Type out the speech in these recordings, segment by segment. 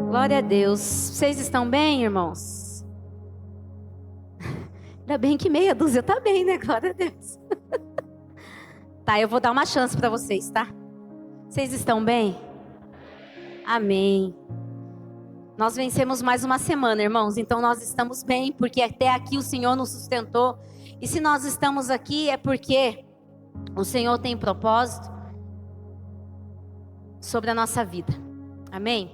Glória a Deus. Vocês estão bem, irmãos? Ainda bem que meia dúzia tá bem, né? Glória a Deus. Tá, eu vou dar uma chance para vocês, tá? Vocês estão bem? Amém. Nós vencemos mais uma semana, irmãos. Então nós estamos bem, porque até aqui o Senhor nos sustentou. E se nós estamos aqui é porque o Senhor tem propósito sobre a nossa vida. Amém?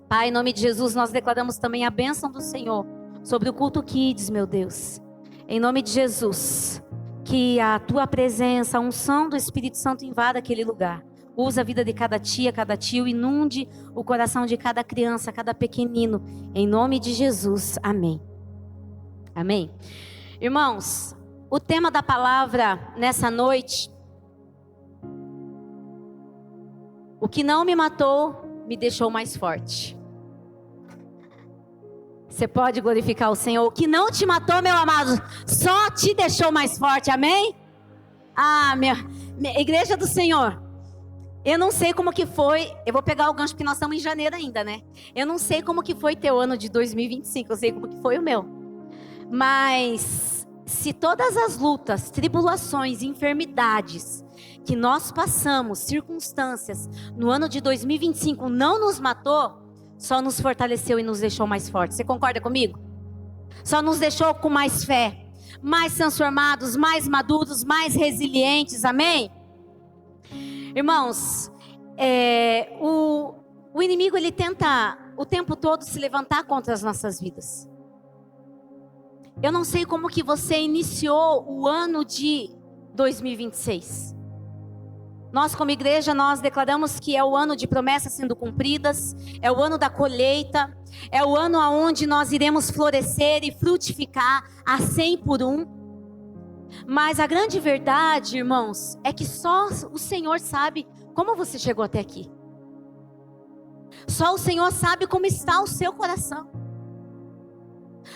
Pai, em nome de Jesus, nós declaramos também a bênção do Senhor sobre o culto Kids, meu Deus. Em nome de Jesus, que a tua presença, a unção do Espírito Santo invada aquele lugar. Usa a vida de cada tia, cada tio, inunde o coração de cada criança, cada pequenino. Em nome de Jesus, amém. Amém. Irmãos, o tema da palavra nessa noite: o que não me matou, me deixou mais forte. Você pode glorificar o Senhor. O que não te matou, meu amado, só te deixou mais forte, amém? Ah, minha igreja do Senhor, eu não sei como que foi, eu vou pegar o gancho porque nós estamos em janeiro ainda, né? Eu não sei como que foi teu ano de 2025, eu sei como que foi o meu. Mas se todas as lutas, tribulações, enfermidades que nós passamos, circunstâncias, no ano de 2025 não nos matou, só nos fortaleceu e nos deixou mais fortes. Você concorda comigo? Só nos deixou com mais fé, mais transformados, mais maduros, mais resilientes, amém? Irmãos, o inimigo ele tenta o tempo todo se levantar contra as nossas vidas. Eu não sei como que você iniciou o ano de 2026. Nós como igreja, nós declaramos que é o ano de promessas sendo cumpridas, é o ano da colheita, é o ano onde nós iremos florescer e frutificar a 100 por 1. Mas a grande verdade, irmãos, é que só o Senhor sabe como você chegou até aqui. Só o Senhor sabe como está o seu coração.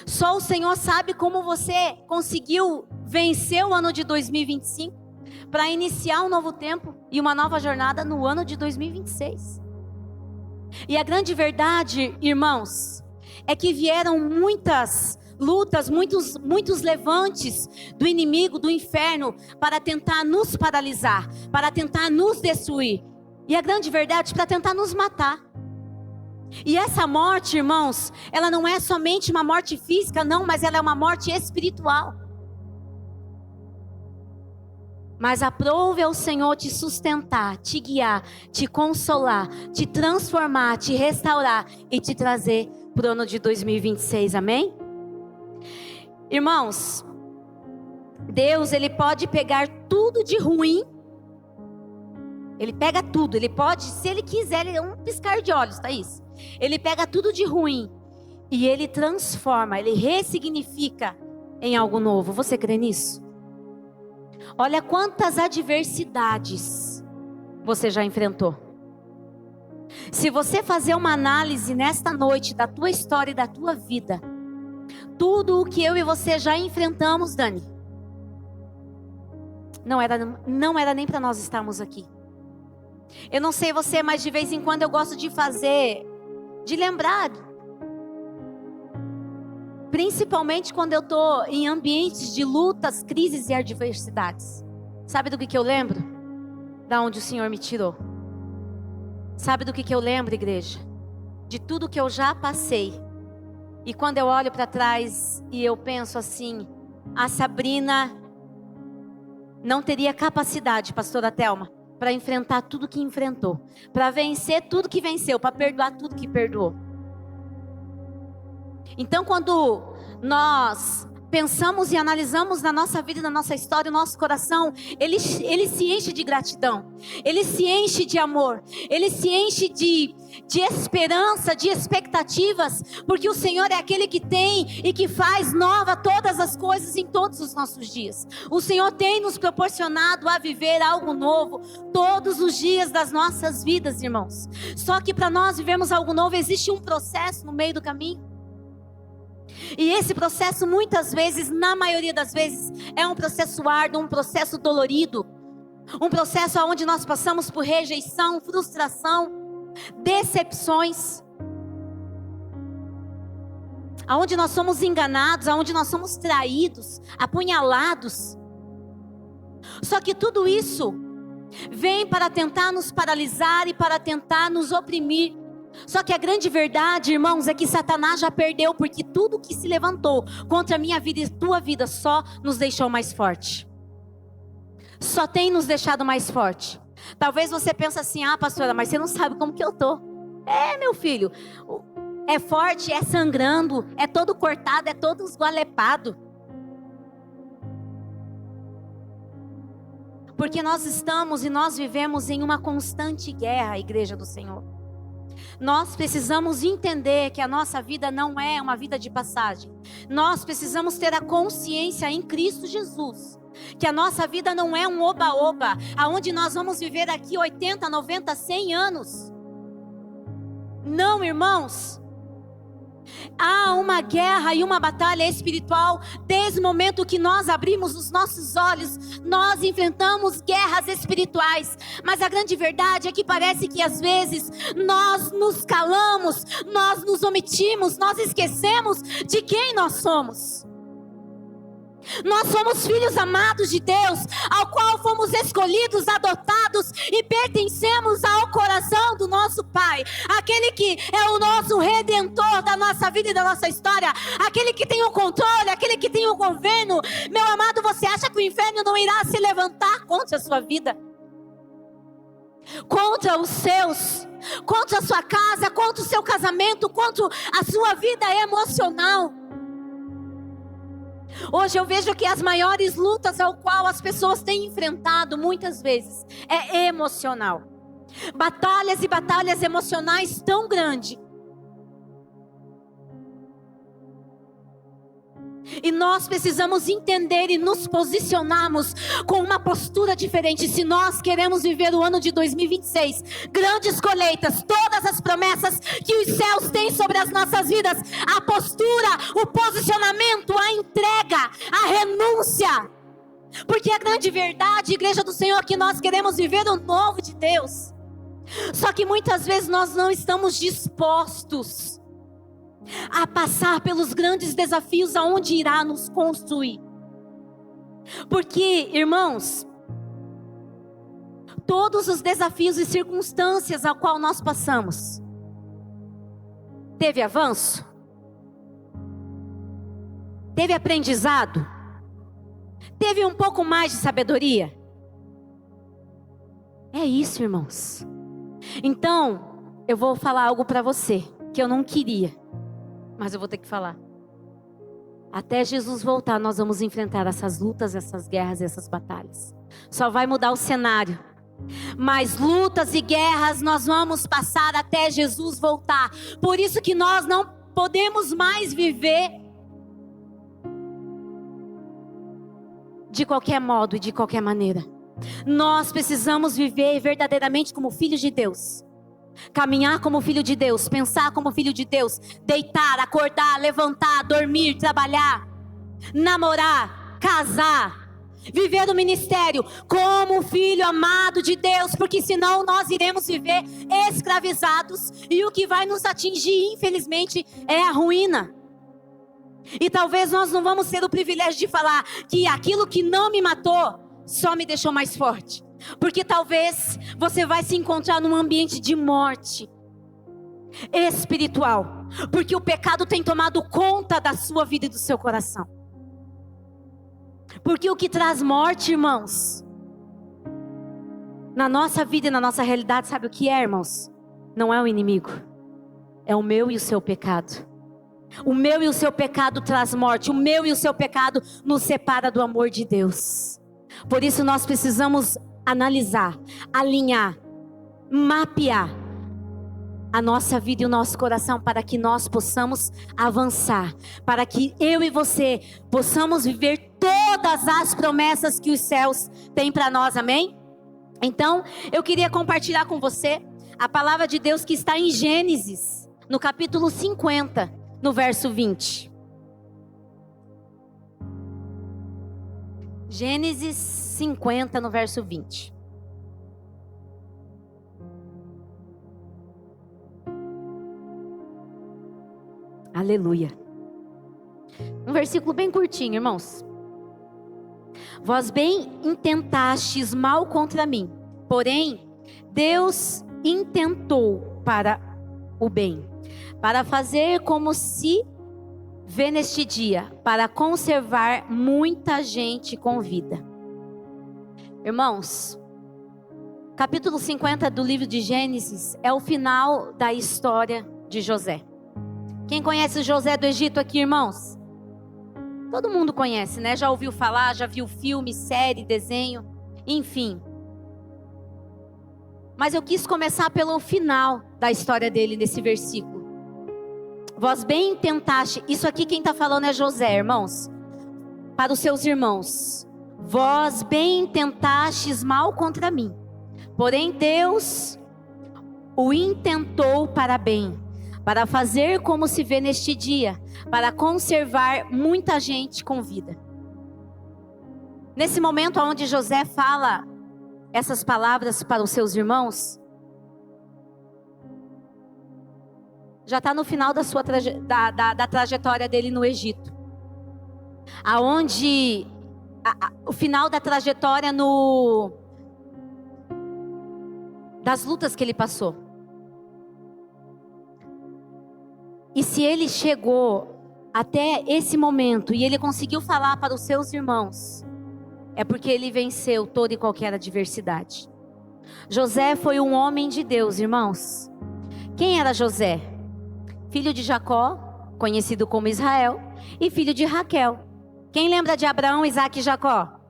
Só o Senhor sabe como você conseguiu vencer o ano de 2025 para iniciar um novo tempo e uma nova jornada no ano de 2026. E a grande verdade, irmãos, é que vieram muitas lutas, muitos levantes do inimigo, do inferno, para tentar nos paralisar, para tentar nos destruir. E a grande verdade, para tentar nos matar. E essa morte, irmãos, ela não é somente uma morte física, não, mas ela é uma morte espiritual. Mas aprove ao Senhor te sustentar, te guiar, te consolar, te transformar, te restaurar e te trazer para o ano de 2026, amém? Irmãos, Deus, Ele pode pegar tudo de ruim. Ele pega tudo, Ele pode, se Ele quiser, Ele é um piscar de olhos, tá isso? Ele pega tudo de ruim e Ele transforma, Ele ressignifica em algo novo. Você crê nisso? Olha quantas adversidades você já enfrentou. Se você fazer uma análise nesta noite da tua história e da tua vida, tudo o que eu e você já enfrentamos, Dani, não era nem para nós estarmos aqui. Eu não sei você, mas de vez em quando eu gosto de lembrar, principalmente quando eu estou em ambientes de lutas, crises e adversidades. Sabe do que eu lembro? Da onde o Senhor me tirou. Sabe do que eu lembro, igreja? De tudo que eu já passei. E quando eu olho para trás e eu penso assim, a Sabrina não teria capacidade, pastora Thelma, para enfrentar tudo que enfrentou, para vencer tudo que venceu, para perdoar tudo que perdoou. Então, quando nós pensamos e analisamos na nossa vida, na nossa história, o nosso coração, ele se enche de gratidão, ele se enche de amor, ele se enche de esperança, de expectativas, porque o Senhor é aquele que tem e que faz nova todas as coisas em todos os nossos dias. O Senhor tem nos proporcionado a viver algo novo todos os dias das nossas vidas, irmãos. Só que para nós vivermos algo novo, existe um processo no meio do caminho. E esse processo muitas vezes, na maioria das vezes, é um processo árduo, um processo dolorido. Um processo onde nós passamos por rejeição, frustração, decepções. aonde nós somos enganados, aonde nós somos traídos, apunhalados. Só que tudo isso vem para tentar nos paralisar e para tentar nos oprimir. Só que a grande verdade, irmãos, é que Satanás já perdeu, porque tudo que se levantou contra a minha vida e tua vida só nos deixou mais forte. Só tem nos deixado mais forte. Talvez você pense assim: ah, pastora, mas você não sabe como que eu tô. Meu filho, é forte, é sangrando, é todo cortado, é todo esgualepado. Porque nós estamos e nós vivemos em uma constante guerra, igreja do Senhor. Nós precisamos entender que a nossa vida não é uma vida de passagem. Nós precisamos ter a consciência em Cristo Jesus que a nossa vida não é um oba-oba, aonde nós vamos viver aqui 80, 90, 100 anos. Não, irmãos. Há uma guerra e uma batalha espiritual. Desde o momento que nós abrimos os nossos olhos, nós enfrentamos guerras espirituais. Mas a grande verdade é que parece que às vezes nós nos calamos, nós nos omitimos, nós esquecemos de quem nós somos. Nós somos filhos amados de Deus, ao qual fomos escolhidos, adotados e pertencemos ao coração do nosso Pai, aquele que é o nosso redentor da nossa vida e da nossa história, aquele que tem o controle, aquele que tem o governo. Meu amado, você acha que o inferno não irá se levantar contra a sua vida? Contra os seus, contra a sua casa, contra o seu casamento, contra a sua vida emocional. Hoje eu vejo que as maiores lutas ao qual as pessoas têm enfrentado muitas vezes é emocional. Batalhas e batalhas emocionais tão grandes. E nós precisamos entender e nos posicionarmos com uma postura diferente. Se nós queremos viver o ano de 2026, grandes colheitas, todas as promessas que os céus têm sobre as nossas vidas, a postura, o posicionamento, a entrega, a renúncia. Porque a grande verdade, igreja do Senhor, é que nós queremos viver o novo de Deus. Só que muitas vezes nós não estamos dispostos a passar pelos grandes desafios aonde irá nos construir. Porque, irmãos, todos os desafios e circunstâncias ao qual nós passamos, teve avanço? Teve aprendizado? Teve um pouco mais de sabedoria? É isso, irmãos. Então, eu vou falar algo para você que eu não queria, mas eu vou ter que falar. Até Jesus voltar, nós vamos enfrentar essas lutas, essas guerras, essas batalhas. Só vai mudar o cenário. Mas lutas e guerras nós vamos passar até Jesus voltar. Por isso que nós não podemos mais viver de qualquer modo e de qualquer maneira. Nós precisamos viver verdadeiramente como filhos de Deus. Caminhar como filho de Deus, pensar como filho de Deus, deitar, acordar, levantar, dormir, trabalhar, namorar, casar, viver o ministério como filho amado de Deus, porque senão nós iremos viver escravizados e o que vai nos atingir, infelizmente, é a ruína. E talvez nós não vamos ter o privilégio de falar que aquilo que não me matou só me deixou mais forte. Porque talvez você vai se encontrar num ambiente de morte espiritual. Porque o pecado tem tomado conta da sua vida e do seu coração. Porque o que traz morte, irmãos, na nossa vida e na nossa realidade, sabe o que é, irmãos? Não é o inimigo. É o meu e o seu pecado. O meu e o seu pecado traz morte. O meu e o seu pecado nos separa do amor de Deus. Por isso nós precisamos analisar, alinhar, mapear a nossa vida e o nosso coração para que nós possamos avançar, para que eu e você possamos viver todas as promessas que os céus têm para nós, amém? Então, eu queria compartilhar com você a palavra de Deus que está em Gênesis, no capítulo 50, no verso 20. Gênesis 50, no verso 20. Aleluia. Um versículo bem curtinho, irmãos. Vós bem intentastes mal contra mim, porém Deus intentou para o bem, para fazer como se vê neste dia, para conservar muita gente com vida. Irmãos, capítulo 50 do livro de Gênesis é o final da história de José. Quem conhece José do Egito aqui, irmãos? Todo mundo conhece, né? Já ouviu falar, já viu filme, série, desenho, enfim. Mas eu quis começar pelo final da história dele nesse versículo. Vós bem tentaste, isso aqui quem está falando é José, irmãos. Para os seus irmãos. Vós bem tentastes mal contra mim, porém Deus o intentou para bem, para fazer como se vê neste dia, para conservar muita gente com vida. Nesse momento onde José fala essas palavras para os seus irmãos, já está no final da sua da trajetória dele no Egito, aonde o final da trajetória das lutas que ele passou. E se ele chegou até esse momento e ele conseguiu falar para os seus irmãos, é porque ele venceu toda e qualquer adversidade. José foi um homem de Deus, irmãos. Quem era José? Filho de Jacó, conhecido como Israel, e filho de Raquel. Quem lembra de Abraão, Isaac e Jacó?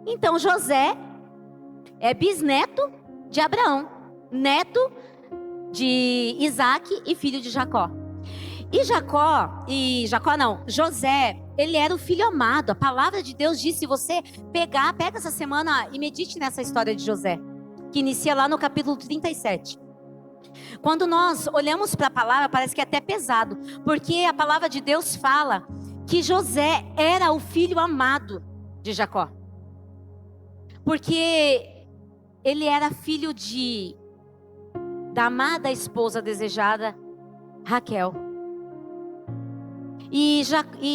Então José é bisneto de Abraão, neto de Isaac e filho de Jacó. José, ele era o filho amado. A palavra de Deus diz, se você pega essa semana e medite nessa história de José, que inicia lá no capítulo 37. Quando nós olhamos para a palavra, parece que é até pesado, porque a palavra de Deus fala que José era o filho amado de Jacó. Porque ele era filho da amada esposa desejada, Raquel. E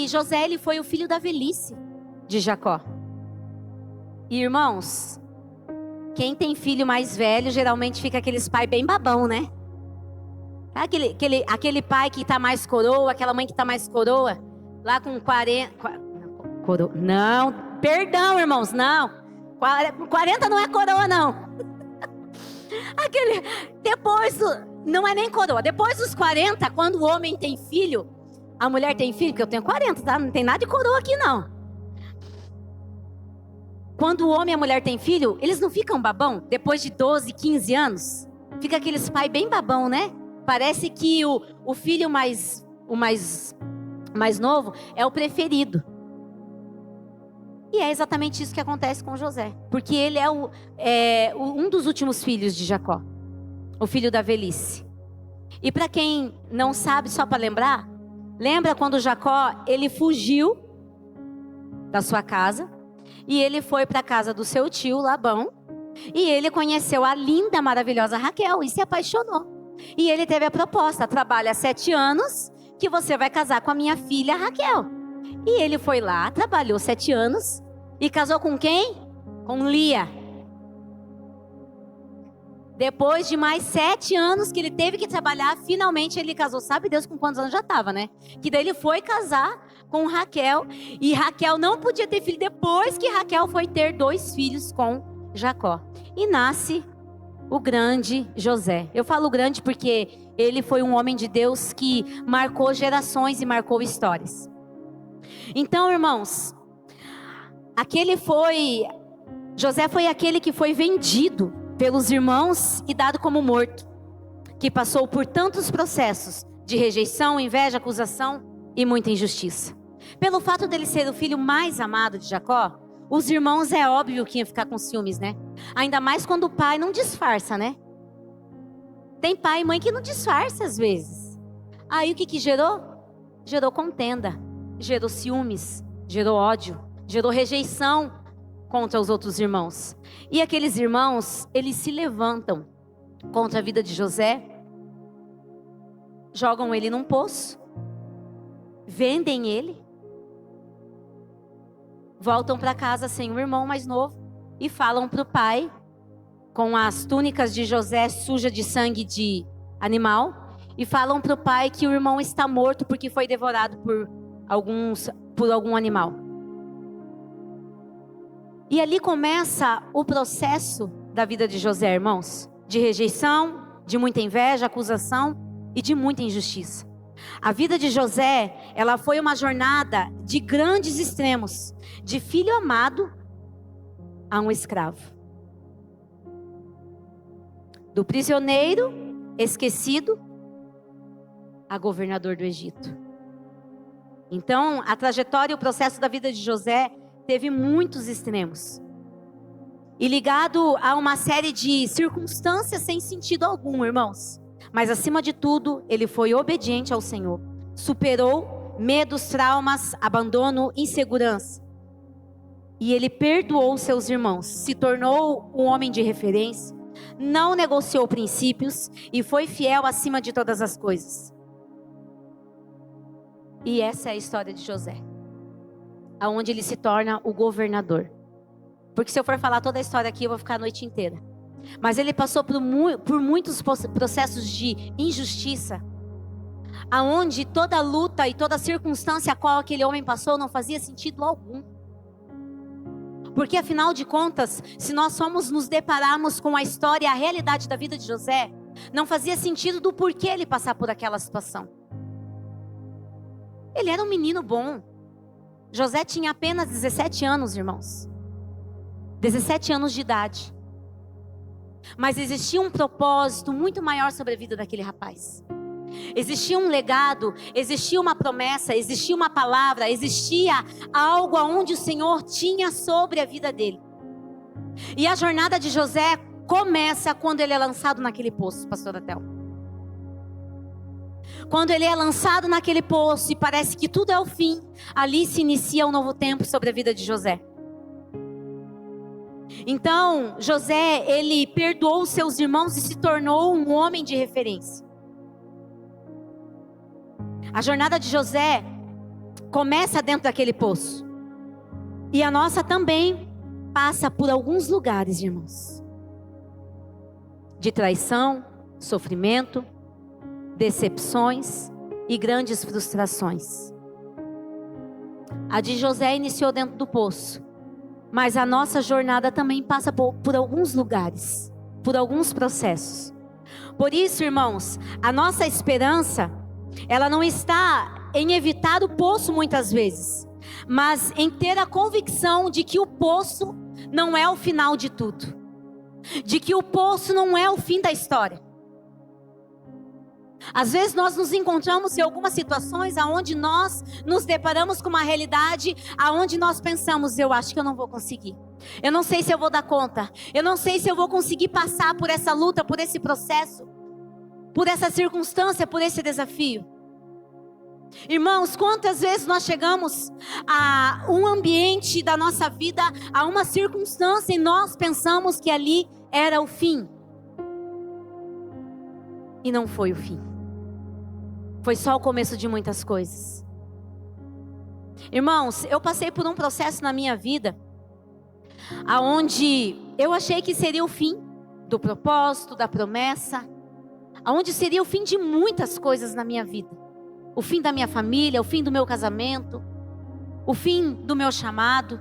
José, ele foi o filho da velhice de Jacó. E irmãos, quem tem filho mais velho, geralmente fica aqueles pais bem babão, né? Aquele pai que tá mais coroa, aquela mãe que tá mais coroa, lá com 40... Não, perdão, irmãos, não. 40 não é coroa, não. Não é nem coroa. Depois dos 40, quando o homem tem filho, a mulher tem filho, porque eu tenho 40, tá? Não tem nada de coroa aqui, não. Quando o homem e a mulher têm filho, eles não ficam babão? Depois de 12, 15 anos? Fica aqueles pai bem babão, né? Parece que o filho mais novo é o preferido. E é exatamente isso que acontece com José. Porque ele é um dos últimos filhos de Jacó. O filho da velhice. E para quem não sabe, só para lembrar, lembra quando Jacó, ele fugiu da sua casa e ele foi para a casa do seu tio Labão e ele conheceu a linda, maravilhosa Raquel e se apaixonou. E ele teve a proposta: trabalha 7 anos que você vai casar com a minha filha Raquel. E ele foi lá, trabalhou 7 anos e casou com quem? Com Lia. Depois de mais 7 anos que ele teve que trabalhar, finalmente ele casou. Sabe Deus com quantos anos já estava, né? Que daí ele foi casar com Raquel. E Raquel não podia ter filho depois que Raquel foi ter 2 filhos com Jacó. E nasce o grande José. Eu falo grande porque ele foi um homem de Deus que marcou gerações e marcou histórias. Então, irmãos, José foi aquele que foi vendido pelos irmãos e dado como morto, que passou por tantos processos de rejeição, inveja, acusação e muita injustiça. Pelo fato dele ser o filho mais amado de Jacó, os irmãos é óbvio que iam ficar com ciúmes, né? Ainda mais quando o pai não disfarça, né? Tem pai e mãe que não disfarça às vezes. Aí o que gerou? Gerou contenda, gerou ciúmes, gerou ódio, gerou rejeição contra os outros irmãos. E aqueles irmãos, eles se levantam contra a vida de José, jogam ele num poço vendem ele, voltam para casa sem o irmão mais novo e falam para o pai, com as túnicas de José suja de sangue de animal, e falam para o pai que o irmão está morto porque foi devorado por algum animal. E ali começa o processo da vida de José, irmãos, de rejeição, de muita inveja, acusação e de muita injustiça. A vida de José, ela foi uma jornada de grandes extremos, de filho amado a um escravo, do prisioneiro esquecido a governador do Egito. Então, a trajetória e o processo da vida de José teve muitos extremos, e ligado a uma série de circunstâncias sem sentido algum, irmãos. Mas acima de tudo, ele foi obediente ao Senhor. Superou medos, traumas, abandono, insegurança. E ele perdoou seus irmãos, se tornou um homem de referência, não negociou princípios e foi fiel acima de todas as coisas. E essa é a história de José, aonde ele se torna o governador. Porque se eu for falar toda a história aqui, eu vou ficar a noite inteira. Mas ele passou por muitos processos de injustiça, aonde toda luta e toda circunstância a qual aquele homem passou não fazia sentido algum. Porque afinal de contas, se nós somos nos depararmos com a história e a realidade da vida de José, não fazia sentido do porquê ele passar por aquela situação. Ele era um menino bom. José tinha apenas 17 anos, irmãos. 17 anos de idade. Mas existia um propósito muito maior sobre a vida daquele rapaz. Existia um legado, existia uma promessa, existia uma palavra, existia algo aonde o Senhor tinha sobre a vida dele. E a jornada de José começa quando ele é lançado naquele poço, pastora Thelma. Quando ele é lançado naquele poço e parece que tudo é o fim, ali se inicia um novo tempo sobre a vida de José. Então, José, ele perdoou seus irmãos e se tornou um homem de referência. A jornada de José começa dentro daquele poço. E a nossa também passa por alguns lugares, irmãos, de traição, sofrimento, decepções e grandes frustrações. A de José iniciou dentro do poço. Mas a nossa jornada também passa por alguns lugares, por alguns processos. Por isso, irmãos, a nossa esperança, ela não está em evitar o poço muitas vezes, mas em ter a convicção de que o poço não é o final de tudo, de que o poço não é o fim da história. Às vezes nós nos encontramos em algumas situações aonde nós nos deparamos com uma realidade aonde nós pensamos, eu acho que eu não vou conseguir. Eu não sei se eu vou dar conta. Eu não sei se eu vou conseguir passar por essa luta, por esse processo, por essa circunstância, por esse desafio. Irmãos, quantas vezes nós chegamos a um ambiente da nossa vida, a uma circunstância e nós pensamos que ali era o fim. E não foi o fim. Foi só o começo de muitas coisas. Irmãos, eu passei por um processo na minha vida aonde eu achei que seria o fim do propósito, da promessa, aonde seria o fim de muitas coisas na minha vida. O fim da minha família, o fim do meu casamento, o fim do meu chamado.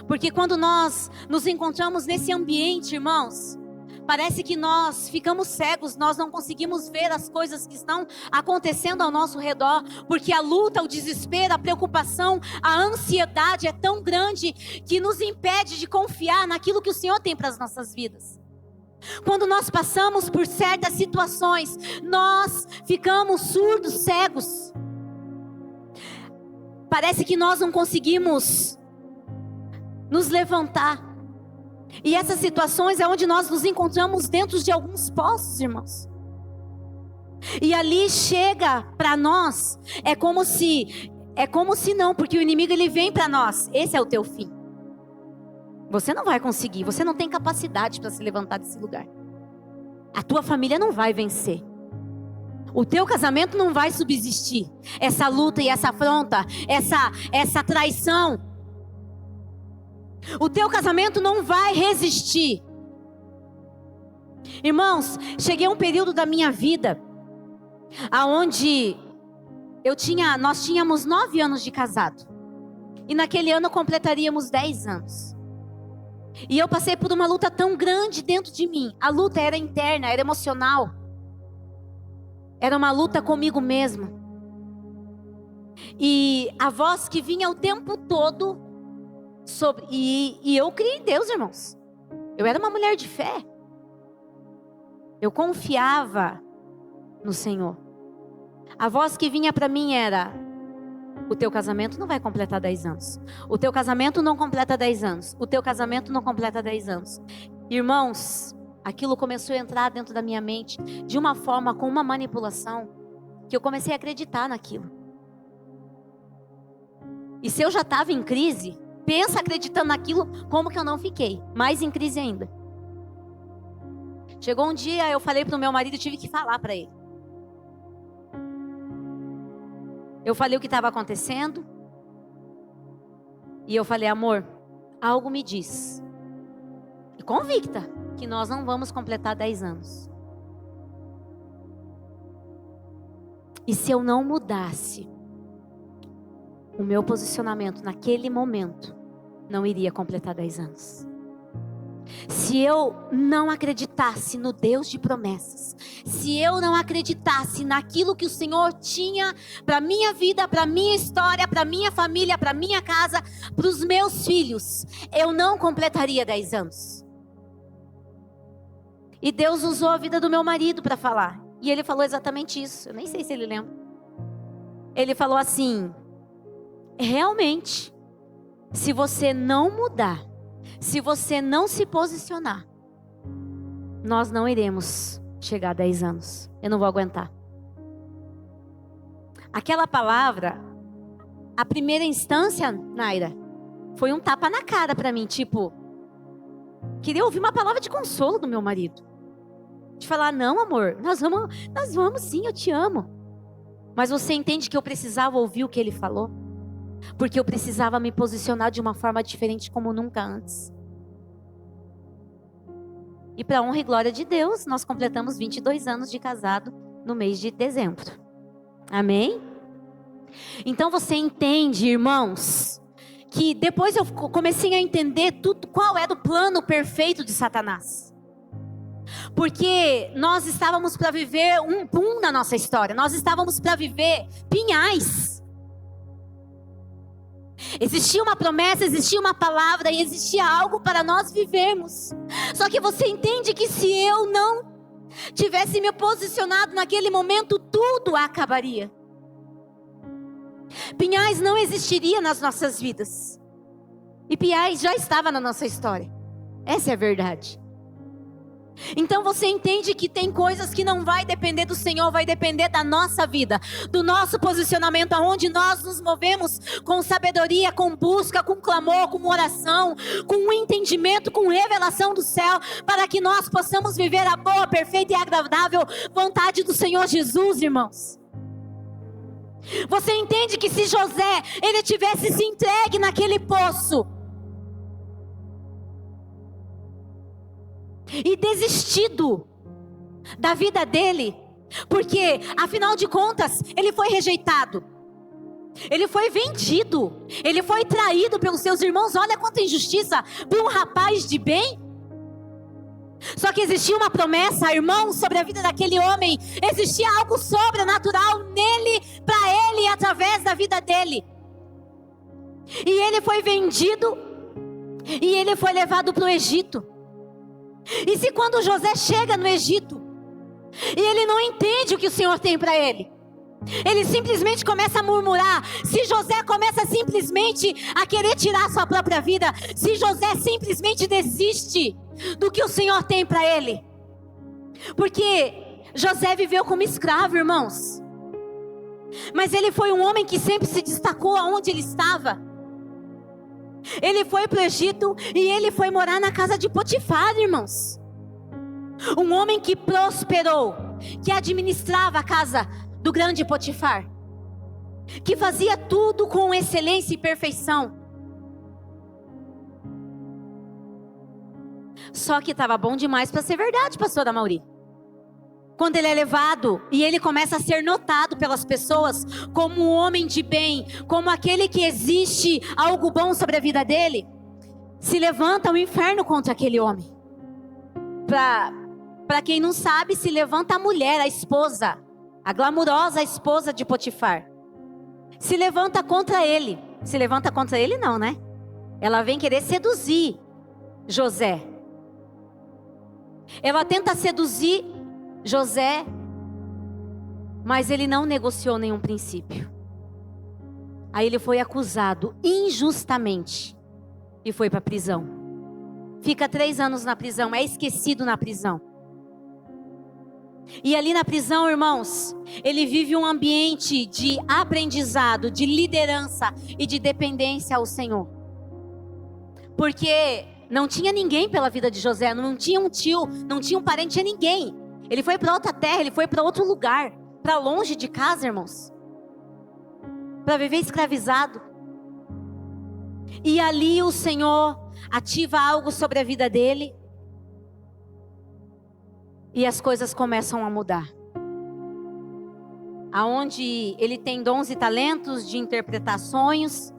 Porque quando nós nos encontramos nesse ambiente, irmãos, parece que nós ficamos cegos, nós não conseguimos ver as coisas que estão acontecendo ao nosso redor, porque a luta, o desespero, a preocupação, a ansiedade é tão grande que nos impede de confiar naquilo que o Senhor tem para as nossas vidas. Quando nós passamos por certas situações, nós ficamos surdos, cegos. Parece que nós não conseguimos nos levantar. E essas situações é onde nós nos encontramos dentro de alguns poços, irmãos. E ali chega para nós, é como se não, porque o inimigo ele vem para nós. Esse é o teu fim. Você não vai conseguir, você não tem capacidade para se levantar desse lugar. A tua família não vai vencer. O teu casamento não vai subsistir. Essa luta e essa afronta, essa traição. O teu casamento não vai resistir. Irmãos, cheguei a um período da minha vida aonde nós tínhamos 9 anos de casado. E naquele ano completaríamos 10 anos. E eu passei por uma luta tão grande dentro de mim. A luta era interna, era emocional. Era uma luta comigo mesma. E a voz que vinha o tempo todo e eu criei em Deus, irmãos. Eu era uma mulher de fé. Eu confiava no Senhor. A voz que vinha para mim era: o teu casamento não vai completar 10 anos. O teu casamento não completa 10 anos. O teu casamento não completa 10 anos. Irmãos, aquilo começou a entrar dentro da minha mente de uma forma, com uma manipulação, que eu comecei a acreditar naquilo. E se eu já estava em crise, pensa acreditando naquilo, como que eu não fiquei? Mais em crise ainda. Chegou um dia, eu falei para o meu marido, eu tive que falar para ele. Eu falei o que estava acontecendo. E eu falei: amor, algo me diz, e convicta, que nós não vamos completar 10 anos. E se eu não mudasse o meu posicionamento naquele momento, não iria completar 10 anos. Se eu não acreditasse no Deus de promessas, se eu não acreditasse naquilo que o Senhor tinha para minha vida, para minha história, para minha família, para minha casa, para os meus filhos, eu não completaria 10 anos. E Deus usou a vida do meu marido para falar. E ele falou exatamente isso. Eu nem sei se ele lembra. Ele falou assim: realmente, se você não mudar, se você não se posicionar, nós não iremos chegar a 10 anos. Eu não vou aguentar. Aquela palavra, a primeira instância, Naira, foi um tapa na cara para mim. Tipo, queria ouvir uma palavra de consolo do meu marido. De falar: não, amor, nós vamos sim, eu te amo. Mas você entende que eu precisava ouvir o que ele falou? Porque eu precisava me posicionar de uma forma diferente como nunca antes. E para honra e glória de Deus, nós completamos 22 anos de casado no mês de dezembro. Amém? Então você entende, irmãos, que depois eu comecei a entender tudo, qual era o plano perfeito de Satanás. Porque nós estávamos para viver um boom na nossa história. Nós estávamos para viver Pinhais. Existia uma promessa, existia uma palavra e existia algo para nós vivermos. Só que você entende que se eu não tivesse me posicionado naquele momento, tudo acabaria. Pinhais não existiria nas nossas vidas. E Pinhais já estava na nossa história. Essa é a verdade. Então você entende que tem coisas que não vai depender do Senhor, vai depender da nossa vida, do nosso posicionamento, aonde nós nos movemos com sabedoria, com busca, com clamor, com oração, com entendimento, com revelação do céu, para que nós possamos viver a boa, perfeita e agradável vontade do Senhor Jesus, irmãos. Você entende que se José, ele tivesse se entregue naquele poço e desistido da vida dele, porque afinal de contas ele foi rejeitado, ele foi vendido, ele foi traído pelos seus irmãos. Olha quanta injustiça para um rapaz de bem. Só que existia uma promessa, irmãos, sobre a vida daquele homem. Existia algo sobrenatural nele, para ele e através da vida dele. E ele foi vendido e ele foi levado para o Egito. E se quando José chega no Egito e ele não entende o que o Senhor tem para ele, ele simplesmente começa a murmurar. Se José começa simplesmente a querer tirar sua própria vida, se José simplesmente desiste do que o Senhor tem para ele, porque José viveu como escravo, irmãos, mas ele foi um homem que sempre se destacou aonde ele estava. Ele foi para o Egito e ele foi morar na casa de Potifar, irmãos. Um homem que prosperou, que administrava a casa do grande Potifar, que fazia tudo com excelência e perfeição. Só que estava bom demais para ser verdade, pastora Mauri. Quando ele é levado e ele começa a ser notado pelas pessoas como um homem de bem, como aquele que existe algo bom sobre a vida dele, se levanta o inferno contra aquele homem. Para quem não sabe, se levanta a mulher, a esposa, a glamurosa esposa de Potifar. Se levanta contra ele. Se levanta contra ele não, né? Ela vem querer seduzir José. Ela tenta seduzir José, mas ele não negociou nenhum princípio. Aí ele foi acusado injustamente e foi para a prisão. Fica 3 anos na prisão, é esquecido na prisão. E ali na prisão, irmãos, ele vive um ambiente de aprendizado, de liderança e de dependência ao Senhor. Porque não tinha ninguém pela vida de José, não tinha um tio, não tinha um parente, tinha ninguém. Ele foi para outra terra, ele foi para outro lugar, para longe de casa, irmãos, para viver escravizado. E ali o Senhor ativa algo sobre a vida dele, e as coisas começam a mudar. Aonde ele tem dons e talentos de interpretar sonhos,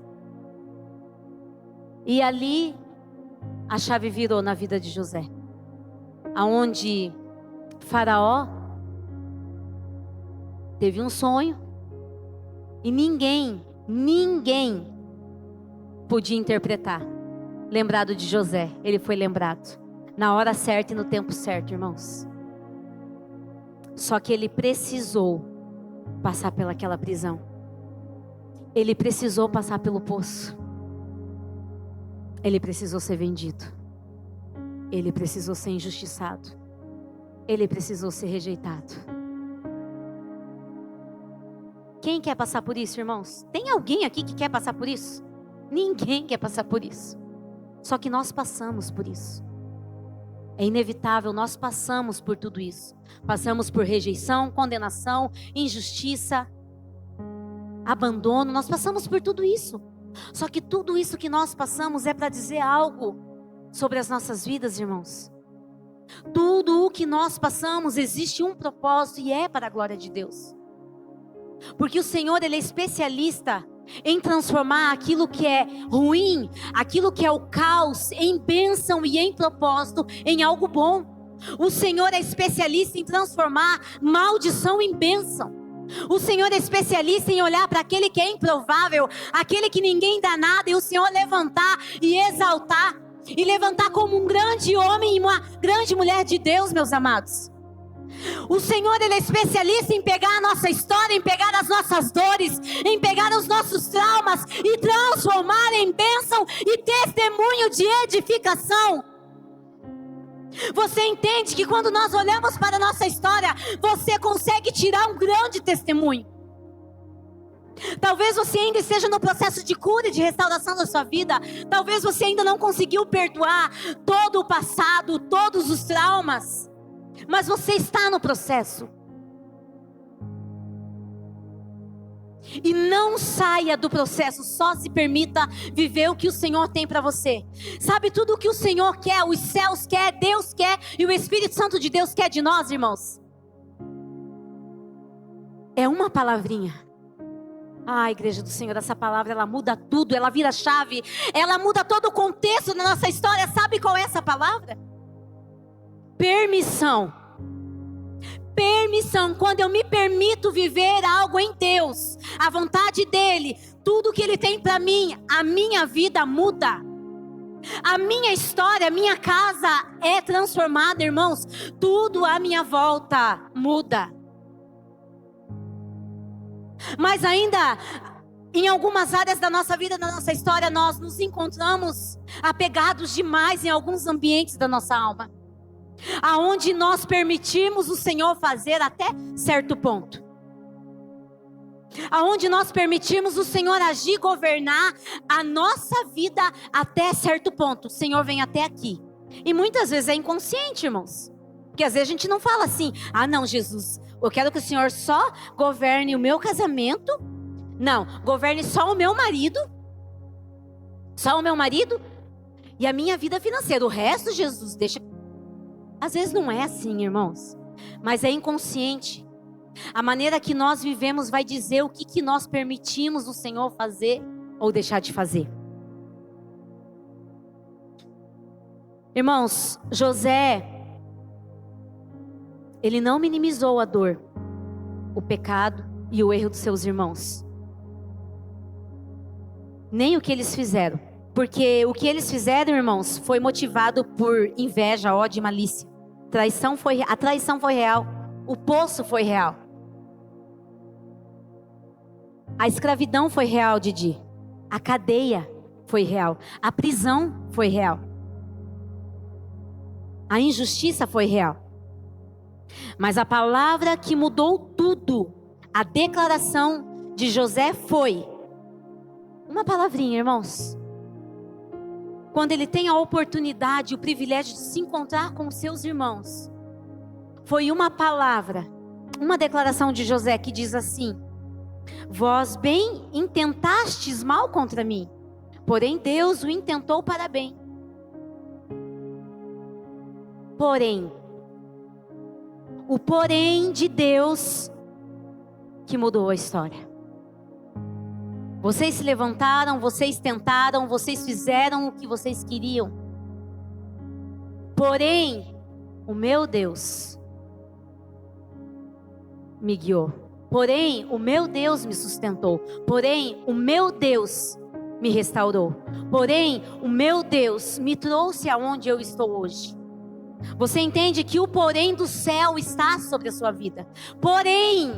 e ali a chave virou na vida de José. Aonde Faraó teve um sonho e ninguém podia interpretar. Lembrado de José, ele foi lembrado na hora certa e no tempo certo, irmãos. Só que ele precisou passar pelaquela prisão. Ele precisou passar pelo poço. Ele precisou ser vendido. Ele precisou ser injustiçado. Ele precisou ser rejeitado. Quem quer passar por isso, irmãos? Tem alguém aqui que quer passar por isso? Ninguém quer passar por isso. Só que nós passamos por isso. É inevitável, nós passamos por tudo isso. Passamos por rejeição, condenação, injustiça, abandono. Nós passamos por tudo isso. Só que tudo isso que nós passamos é para dizer algo sobre as nossas vidas, irmãos. Tudo o que nós passamos existe um propósito e é para a glória de Deus. Porque o Senhor, Ele é especialista em transformar aquilo que é ruim, aquilo que é o caos, em bênção e em propósito, em algo bom. O Senhor é especialista em transformar maldição em bênção. O Senhor é especialista em olhar para aquele que é improvável, aquele que ninguém dá nada, e o Senhor levantar e exaltar, e levantar como um grande homem e uma grande mulher de Deus, meus amados. O Senhor, Ele é especialista em pegar a nossa história, em pegar as nossas dores, em pegar os nossos traumas e transformar em bênção e testemunho de edificação. Você entende que quando nós olhamos para a nossa história, você consegue tirar um grande testemunho. Talvez você ainda esteja no processo de cura e de restauração da sua vida. Talvez você ainda não conseguiu perdoar todo o passado, todos os traumas. Mas você está no processo. E não saia do processo, só se permita viver o que o Senhor tem para você. Sabe, tudo o que o Senhor quer, os céus quer, Deus quer e o Espírito Santo de Deus quer de nós, irmãos. É uma palavrinha. Ah, igreja do Senhor, essa palavra, ela muda tudo, ela vira chave, ela muda todo o contexto da nossa história. Sabe qual é essa palavra? Permissão. Permissão. Quando eu me permito viver algo em Deus, a vontade dEle, tudo que Ele tem para mim, a minha vida muda. A minha história, a minha casa é transformada, irmãos. Tudo à minha volta muda. Mas ainda, em algumas áreas da nossa vida, da nossa história, nós nos encontramos apegados demais em alguns ambientes da nossa alma, aonde nós permitimos o Senhor fazer até certo ponto, aonde nós permitimos o Senhor agir, governar a nossa vida até certo ponto. O Senhor vem até aqui, e muitas vezes é inconsciente, irmãos. Porque às vezes a gente não fala assim: ah, não, Jesus, eu quero que o Senhor só governe o meu casamento. Não, governe só o meu marido. Só o meu marido e a minha vida financeira. O resto, Jesus, deixa. Às vezes não é assim, irmãos. Mas é inconsciente. A maneira que nós vivemos vai dizer o que nós permitimos o Senhor fazer ou deixar de fazer. Irmãos, José, ele não minimizou a dor, o pecado e o erro dos seus irmãos. Nem o que eles fizeram. Porque o que eles fizeram, irmãos, foi motivado por inveja, ódio e malícia. A traição foi real. O poço foi real. A escravidão foi real, Didi. A cadeia foi real. A prisão foi real. A injustiça foi real. Mas a palavra que mudou tudo, a declaração de José foi uma palavrinha, irmãos. Quando ele tem a oportunidade, o privilégio de se encontrar com os seus irmãos, foi uma palavra, uma declaração de José que diz assim: vós bem intentastes mal contra mim, porém Deus o intentou para bem. Porém, o porém de Deus que mudou a história. Vocês se levantaram, vocês tentaram, vocês fizeram o que vocês queriam. Porém, o meu Deus me guiou. Porém, o meu Deus me sustentou. Porém, o meu Deus me restaurou. Porém, o meu Deus me trouxe aonde eu estou hoje. Você entende que o porém do céu está sobre a sua vida. Porém,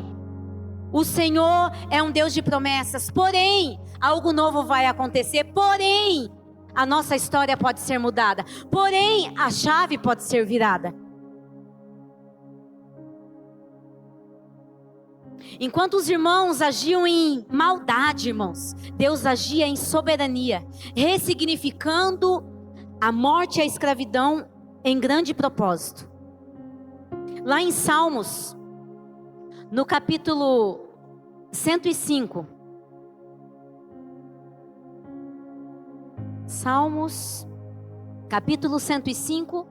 o Senhor é um Deus de promessas. Porém, algo novo vai acontecer. Porém, a nossa história pode ser mudada. Porém, a chave pode ser virada. Enquanto os irmãos agiam em maldade, irmãos, Deus agia em soberania, ressignificando a morte e a escravidão em grande propósito. Lá em Salmos, no capítulo 105. Salmos, capítulo 105,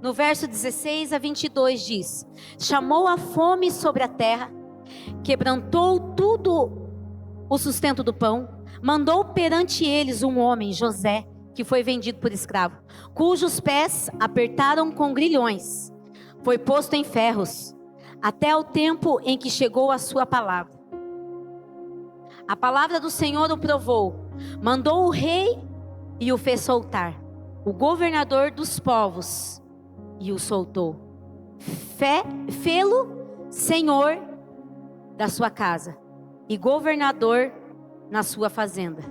no verso 16 a 22 diz: chamou a fome sobre a terra, quebrantou tudo o sustento do pão, mandou perante eles um homem, José, que foi vendido por escravo, cujos pés apertaram com grilhões, foi posto em ferros, até o tempo em que chegou a sua palavra. A palavra do Senhor o provou, mandou o rei e o fez soltar, o governador dos povos, e o soltou. Fê-lo senhor da sua casa e governador na sua fazenda,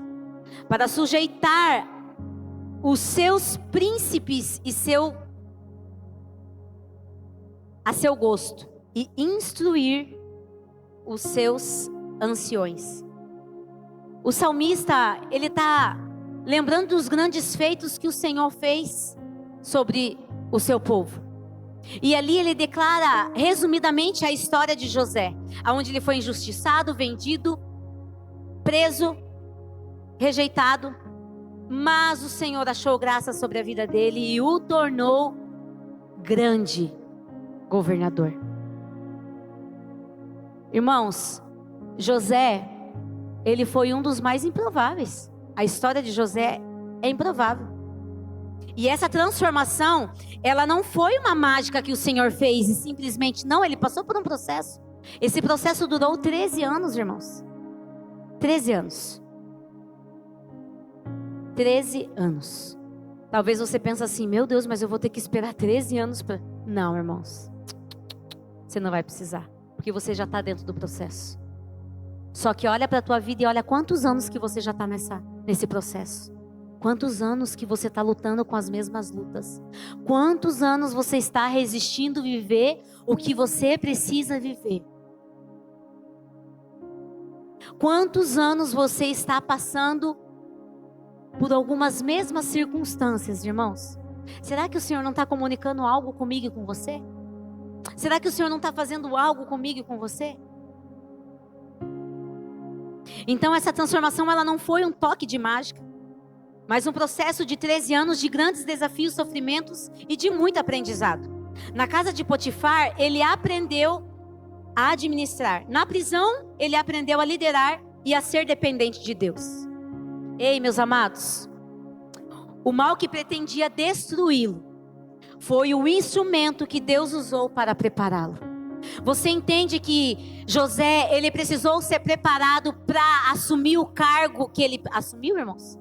para sujeitar os seus príncipes a seu gosto e instruir os seus anciões. O salmista, ele está lembrando dos grandes feitos que o Senhor fez sobre o seu povo. E ali ele declara resumidamente a história de José, onde ele foi injustiçado, vendido, preso, rejeitado, mas o Senhor achou graça sobre a vida dele e o tornou grande governador. Irmãos, José, ele foi um dos mais improváveis. A história de José é improvável. E essa transformação, ela não foi uma mágica que o Senhor fez e simplesmente, não, ele passou por um processo. Esse processo durou 13 anos, irmãos. 13 anos. 13 anos. Talvez você pense assim, meu Deus, mas eu vou ter que esperar 13 anos para... Não, irmãos. Você não vai precisar, porque você já está dentro do processo. Só que olha para a tua vida e olha quantos anos que você já está nesse processo. Quantos anos que você está lutando com as mesmas lutas. Quantos anos você está resistindo viver o que você precisa viver. Quantos anos você está passando por algumas mesmas circunstâncias, irmãos? Será que o Senhor não está comunicando algo comigo e com você? Será que o Senhor não está fazendo algo comigo e com você? Então essa transformação, ela não foi um toque de mágica, mas um processo de 13 anos de grandes desafios, sofrimentos e de muito aprendizado. Na casa de Potifar, ele aprendeu a administrar. Na prisão, ele aprendeu a liderar e a ser dependente de Deus. Ei, meus amados, o mal que pretendia destruí-lo foi o instrumento que Deus usou para prepará-lo. Você entende que José, ele precisou ser preparado para assumir o cargo que ele assumiu, irmãos?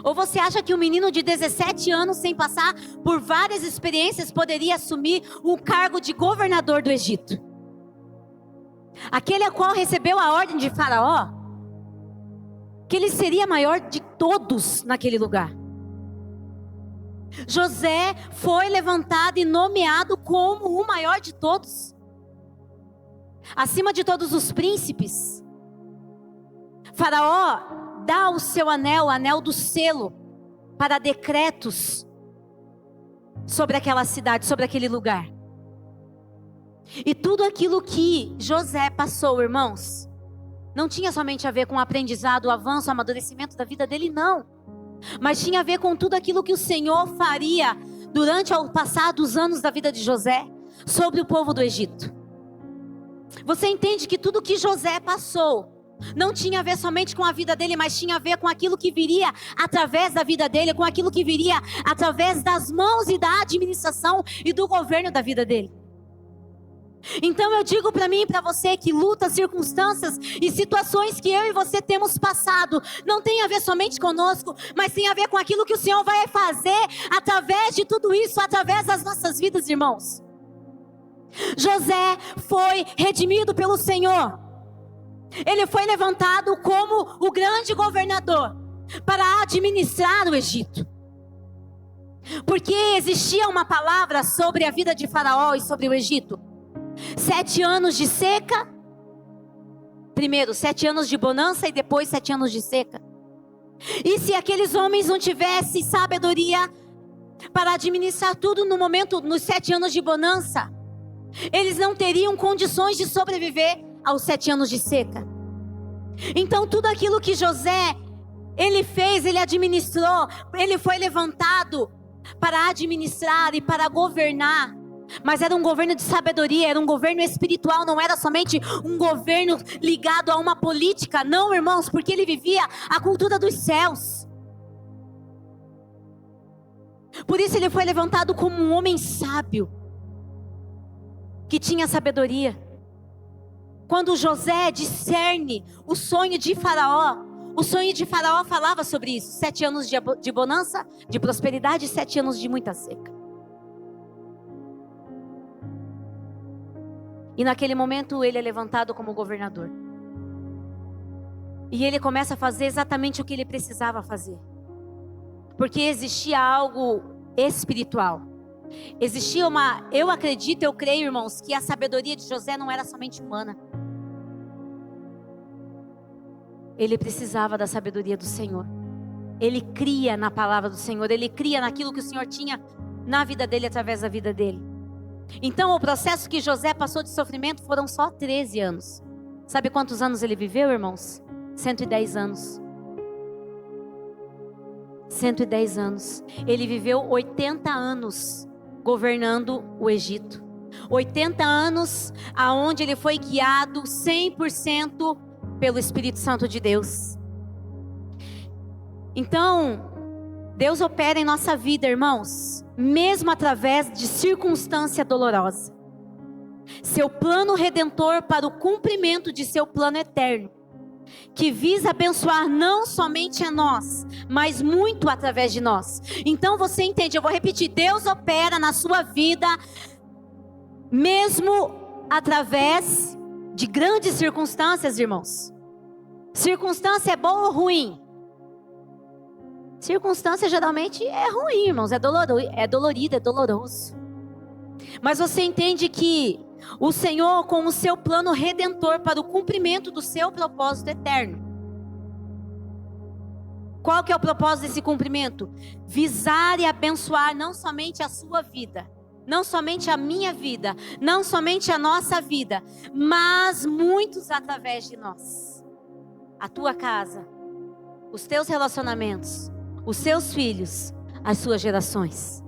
Ou você acha que um menino de 17 anos, sem passar por várias experiências, poderia assumir o cargo de governador do Egito? Aquele a qual recebeu a ordem de Faraó, que ele seria maior de todos naquele lugar. José foi levantado e nomeado como o maior de todos, acima de todos os príncipes. Faraó dá o seu anel, o anel do selo, para decretos sobre aquela cidade, sobre aquele lugar. E tudo aquilo que José passou, irmãos, não tinha somente a ver com o aprendizado, o avanço, o amadurecimento da vida dele, não. Mas tinha a ver com tudo aquilo que o Senhor faria durante o passar dos anos da vida de José sobre o povo do Egito. Você entende que tudo que José passou não tinha a ver somente com a vida dele, mas tinha a ver com aquilo que viria através da vida dele, com aquilo que viria através das mãos e da administração e do governo da vida dele. Então eu digo para mim e para você que lutas, circunstâncias e situações que eu e você temos passado não tem a ver somente conosco, mas tem a ver com aquilo que o Senhor vai fazer através de tudo isso, através das nossas vidas, irmãos. José foi redimido pelo Senhor. Ele foi levantado como o grande governador para administrar o Egito. Porque existia uma palavra sobre a vida de Faraó e sobre o Egito. 7 anos de seca. Primeiro 7 anos de bonança e depois 7 anos de seca. E se aqueles homens não tivessem sabedoria para administrar tudo no momento, nos 7 anos de bonança, eles não teriam condições de sobreviver aos 7 anos de seca. Então tudo aquilo que José, ele fez, ele administrou, ele foi levantado para administrar e para governar. Mas era um governo de sabedoria, era um governo espiritual, não era somente um governo ligado a uma política, não, irmãos, porque ele vivia a cultura dos céus. Por isso ele foi levantado como um homem sábio, que tinha sabedoria. Quando José discerne o sonho de Faraó, o sonho de Faraó falava sobre isso: 7 anos de bonança, de prosperidade, e 7 anos de muita seca. E naquele momento ele é levantado como governador. E ele começa a fazer exatamente o que ele precisava fazer. Porque existia algo espiritual. Existia eu acredito, eu creio, irmãos, que a sabedoria de José não era somente humana. Ele precisava da sabedoria do Senhor. Ele cria na palavra do Senhor. Ele cria naquilo que o Senhor tinha na vida dele, através da vida dele. Então o processo que José passou de sofrimento foram só 13 anos. Sabe quantos anos ele viveu, irmãos? 110 anos. 110 anos. Ele viveu 80 anos governando o Egito. 80 anos aonde ele foi guiado 100% pelo Espírito Santo de Deus. Então, Deus opera em nossa vida, irmãos, mesmo através de circunstância dolorosa. Seu plano redentor para o cumprimento de seu plano eterno, que visa abençoar não somente a nós, mas muito através de nós. Então você entende, eu vou repetir: Deus opera na sua vida, mesmo através de grandes circunstâncias, irmãos. Circunstância é boa ou ruim? Circunstância geralmente é ruim, irmãos, é dolorido, é doloroso. Mas você entende que o Senhor, com o seu plano redentor para o cumprimento do seu propósito eterno. Qual que é o propósito desse cumprimento? Visar e abençoar não somente a sua vida, Não somente a minha vida, não somente a nossa vida, mas muitos através de nós. A tua casa, os teus relacionamentos, os seus filhos, as suas gerações.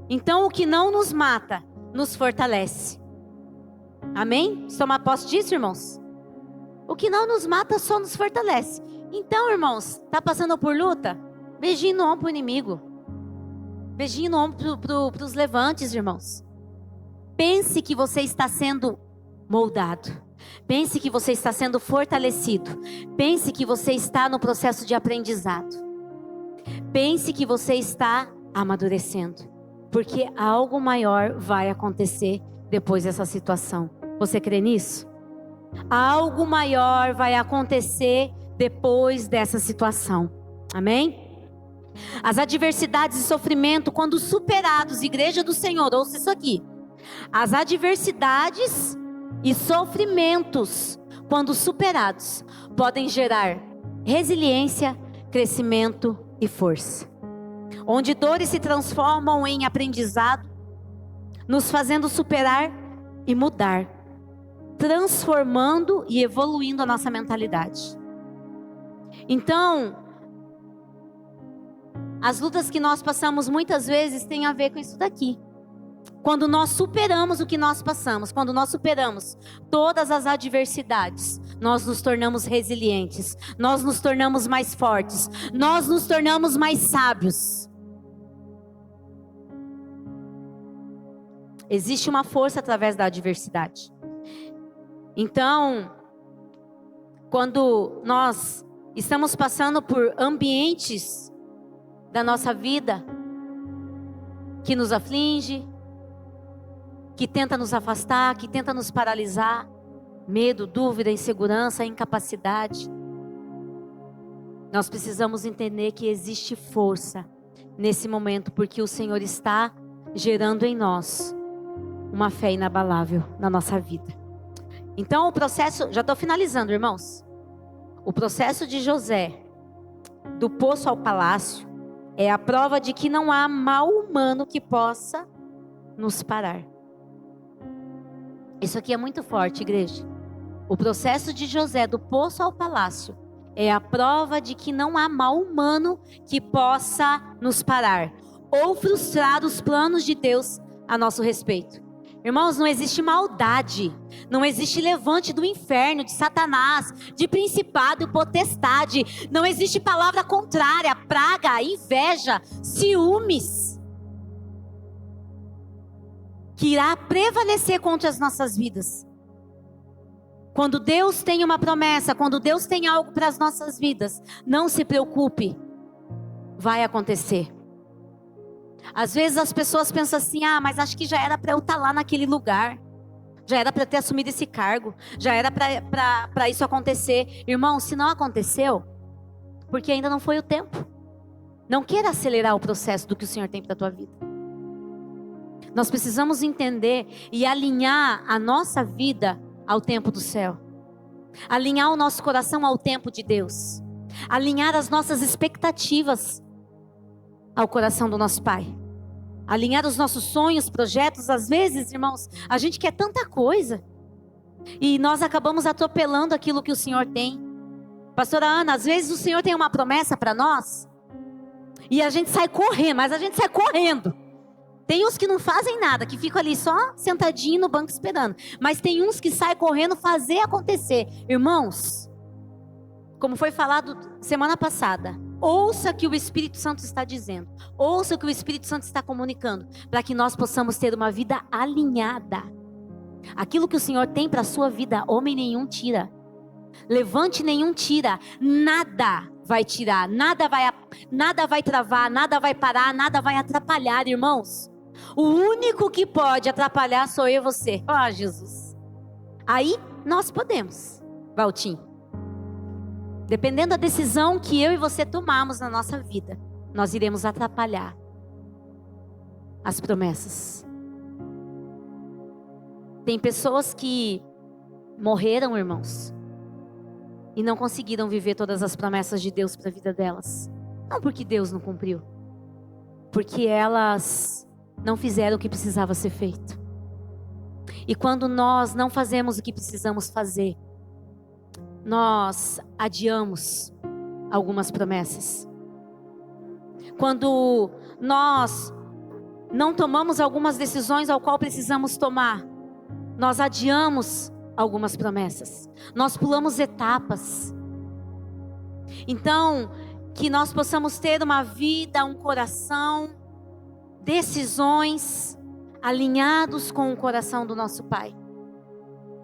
Então o que não nos mata, nos fortalece. Amém? Toma posse disso, irmãos? O que não nos mata só nos fortalece. Então, irmãos, tá passando por luta? Beijinho no ombro pro inimigo. Beijinho no ombro para os levantes, irmãos. Pense que você está sendo moldado. Pense que você está sendo fortalecido. Pense que você está no processo de aprendizado. Pense que você está amadurecendo. Porque algo maior vai acontecer depois dessa situação. Você crê nisso? Algo maior vai acontecer depois dessa situação. Amém? As adversidades e sofrimento, quando superados, igreja do Senhor, ouça isso aqui. As adversidades e sofrimentos, quando superados, podem gerar resiliência, crescimento e força. Onde dores se transformam em aprendizado, nos fazendo superar e mudar, transformando e evoluindo a nossa mentalidade. Então, as lutas que nós passamos muitas vezes têm a ver com isso daqui. Quando nós superamos o que nós passamos, quando nós superamos todas as adversidades, nós nos tornamos resilientes, nós nos tornamos mais fortes, nós nos tornamos mais sábios. Existe uma força através da adversidade. Então, quando nós estamos passando por ambientes da nossa vida que nos aflige, que tenta nos afastar, que tenta nos paralisar, medo, dúvida, insegurança, incapacidade, nós precisamos entender que existe força nesse momento, porque o Senhor está gerando em nós uma fé inabalável na nossa vida. Então o processo, já estou finalizando, irmãos. O processo de José, do poço ao palácio, é a prova de que não há mal humano que possa nos parar. Isso aqui é muito forte, igreja. O processo de José, do poço ao palácio, é a prova de que não há mal humano que possa nos parar ou frustrar os planos de Deus a nosso respeito. Irmãos, não existe maldade, não existe levante do inferno, de Satanás, de principado e potestade, não existe palavra contrária, praga, inveja, ciúmes, que irá prevalecer contra as nossas vidas. Quando Deus tem uma promessa, quando Deus tem algo para as nossas vidas, não se preocupe, vai acontecer. Às vezes as pessoas pensam assim, mas acho que já era para eu estar lá naquele lugar, já era para ter assumido esse cargo, já era para isso acontecer. Irmão, se não aconteceu, porque ainda não foi o tempo. Não queira acelerar o processo do que o Senhor tem para a tua vida. Nós precisamos entender e alinhar a nossa vida ao tempo do céu. Alinhar o nosso coração ao tempo de Deus. Alinhar as nossas expectativas ao coração do nosso Pai. Alinhar os nossos sonhos, projetos. Às vezes, irmãos, a gente quer tanta coisa e nós acabamos atropelando aquilo que o Senhor tem. Pastora Ana, às vezes o Senhor tem uma promessa para nós e a gente sai correndo, mas a gente sai correndo. Tem uns que não fazem nada, que ficam ali só sentadinho no banco esperando. Mas tem uns que saem correndo fazer acontecer. Irmãos, como foi falado semana passada, ouça o que o Espírito Santo está dizendo. Ouça o que o Espírito Santo está comunicando. Para que nós possamos ter uma vida alinhada. Aquilo que o Senhor tem para a sua vida, homem nenhum tira. Levante nenhum tira. Nada vai tirar. Nada vai travar. Nada vai parar. Nada vai atrapalhar, irmãos. O único que pode atrapalhar sou eu e você. Jesus. Aí nós podemos, Valtim. Dependendo da decisão que eu e você tomarmos na nossa vida, nós iremos atrapalhar as promessas. Tem pessoas que morreram, irmãos, e não conseguiram viver todas as promessas de Deus para a vida delas. Não porque Deus não cumpriu, porque elas não fizeram o que precisava ser feito. E quando nós não fazemos o que precisamos fazer, nós adiamos algumas promessas. Quando nós não tomamos algumas decisões ao qual precisamos tomar, nós adiamos algumas promessas. Nós pulamos etapas. Então, que nós possamos ter uma vida, um coração, decisões alinhados com o coração do nosso Pai.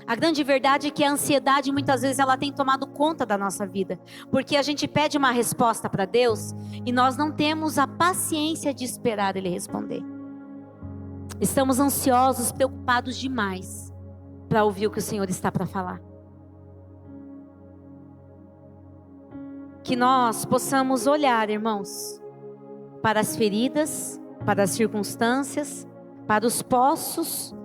A grande verdade é que a ansiedade muitas vezes ela tem tomado conta da nossa vida, porque a gente pede uma resposta para Deus e nós não temos a paciência de esperar Ele responder. Estamos ansiosos, preocupados demais para ouvir o que o Senhor está para falar. Que nós possamos olhar, irmãos, para as feridas, para as circunstâncias, para os poços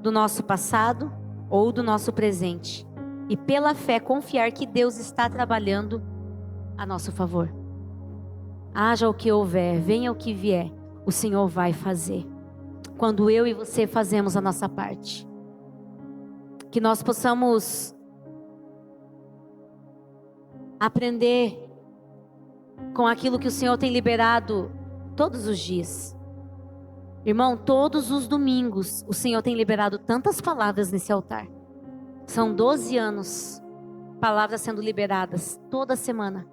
do nosso passado ou do nosso presente, e pela fé confiar que Deus está trabalhando a nosso favor. Haja o que houver, venha o que vier, o Senhor vai fazer, quando eu e você fazemos a nossa parte. Que nós possamos aprender com aquilo que o Senhor tem liberado todos os dias. Irmão, todos os domingos o Senhor tem liberado tantas palavras nesse altar. São 12 anos, palavras sendo liberadas toda semana.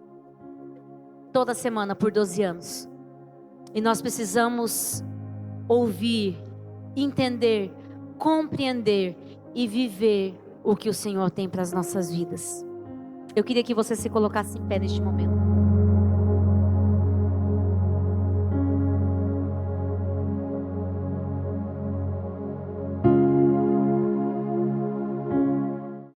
Toda semana por 12 anos. E nós precisamos ouvir, entender, compreender e viver o que o Senhor tem para as nossas vidas. Eu queria que você se colocasse em pé neste momento.